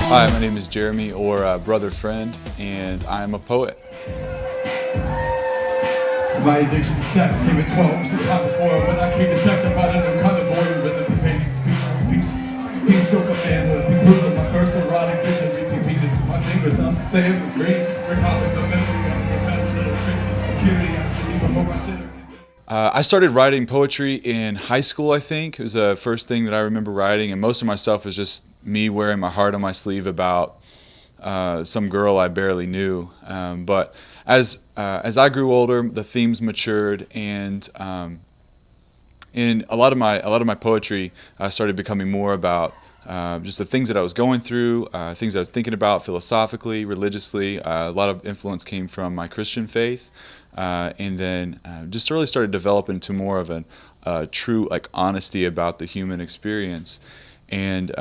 Hi, my name is Jeremy, or Brother Friend, and I'm a poet. My addiction to sex came at 12, so time before. When I came to sex, I found a new kind of void with the pain, peace, stroke of manhood. Proof of my first erotic vision, reaching penis with my fingers. I'm saying for free, recalling the memory of your better little Christian curiosity before my sinner. I started writing poetry in high school, I think. It was the first thing that I remember writing, and most of my stuff was just me wearing my heart on my sleeve about some girl I barely knew. But as I grew older, the themes matured, and in a lot of my poetry started becoming more about just the things that I was going through, things I was thinking about philosophically, religiously. A lot of influence came from my Christian faith, and then just really started developing to more of a true honesty about the human experience, and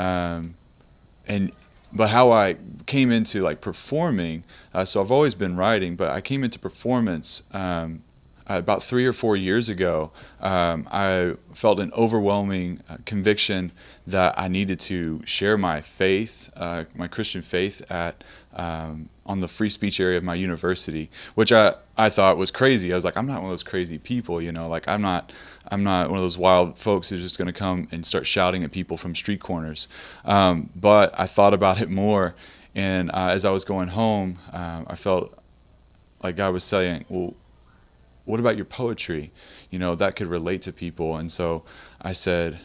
but how I came into performing. So I've always been writing, but I came into performance about 3 or 4 years ago. I felt an overwhelming conviction that I needed to share my faith, my Christian faith, on the free speech area of my university, which I thought was crazy. I was like, I'm not one of those crazy people, I'm not one of those wild folks who's just going to come and start shouting at people from street corners. But I thought about it more, and as I was going home, I felt like God was saying, well, what about your poetry? That could relate to people. And so I said,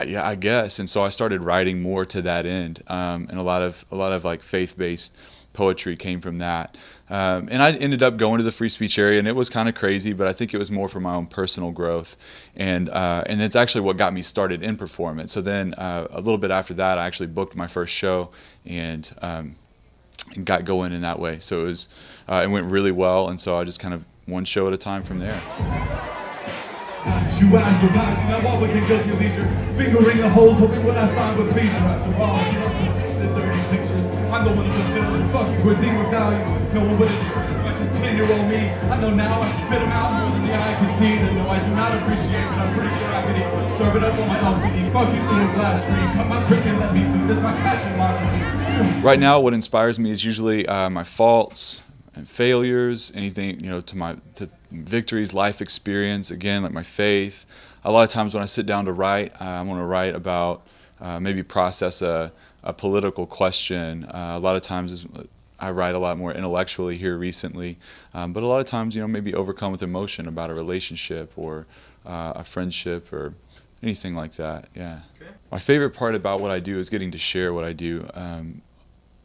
yeah, I guess. And so I started writing more to that end, and a lot of faith-based poetry came from that. And I ended up going to the free speech area, and it was kind of crazy, but I think it was more for my own personal growth, and it's actually what got me started in performance. So then a little bit after that, I actually booked my first show, and got going in that way. So it went really well, and so I just kind of one show at a time from there. You ask for nice, now what we can guilty leisure, fingering the holes, hoping what I find would please her. After all, she don't the dirty pictures. I'm the one who's been feeling fucking with deep value. No one would have as much as 10-year-old me. I know now I spit them out more than the eye can see. That no, I do not appreciate, but I'm pretty sure I could eat. Serve it up on my LCD, fucking through a glass screen. Cut my prick and let me bleed. This my catching line. Right now, what inspires me is usually my faults and failures, anything to victories, life experience, again, like my faith. A lot of times when I sit down to write, I want to write about maybe process a political question. A lot of times I write a lot more intellectually here recently, but a lot of times maybe overcome with emotion about a relationship or a friendship or anything like that. Yeah. Okay. My favorite part about what I do is getting to share what I do.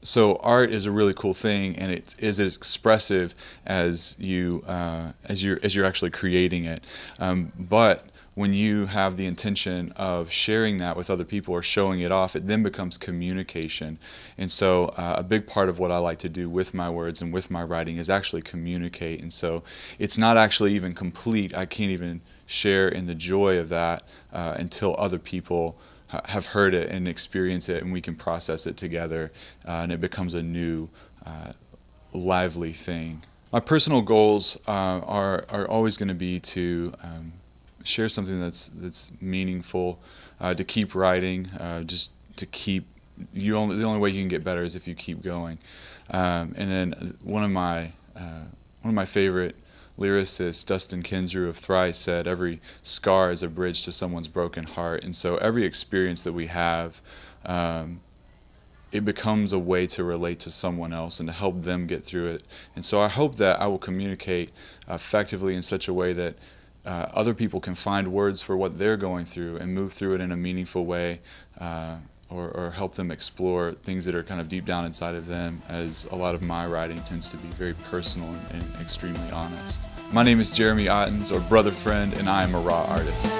So art is a really cool thing, and it is as expressive as you're actually creating it. But when you have the intention of sharing that with other people or showing it off, it then becomes communication. And so a big part of what I like to do with my words and with my writing is actually communicate. And so it's not actually even complete. I can't even share in the joy of that until other people have heard it and experience it, and we can process it together, and it becomes a new, lively thing. My personal goals are always going to be to share something that's meaningful, to keep writing, just to keep. The only way you can get better is if you keep going. And then one of my favorite lyricist, Dustin Kensrue of Thrice, said every scar is a bridge to someone's broken heart. And so every experience that we have, it becomes a way to relate to someone else and to help them get through it. And so I hope that I will communicate effectively in such a way that other people can find words for what they're going through and move through it in a meaningful way, or help them explore things that are kind of deep down inside of them, as a lot of my writing tends to be very personal and extremely honest. My name is Jeremy Ottens, or Brother Friend, and I am a raw artist.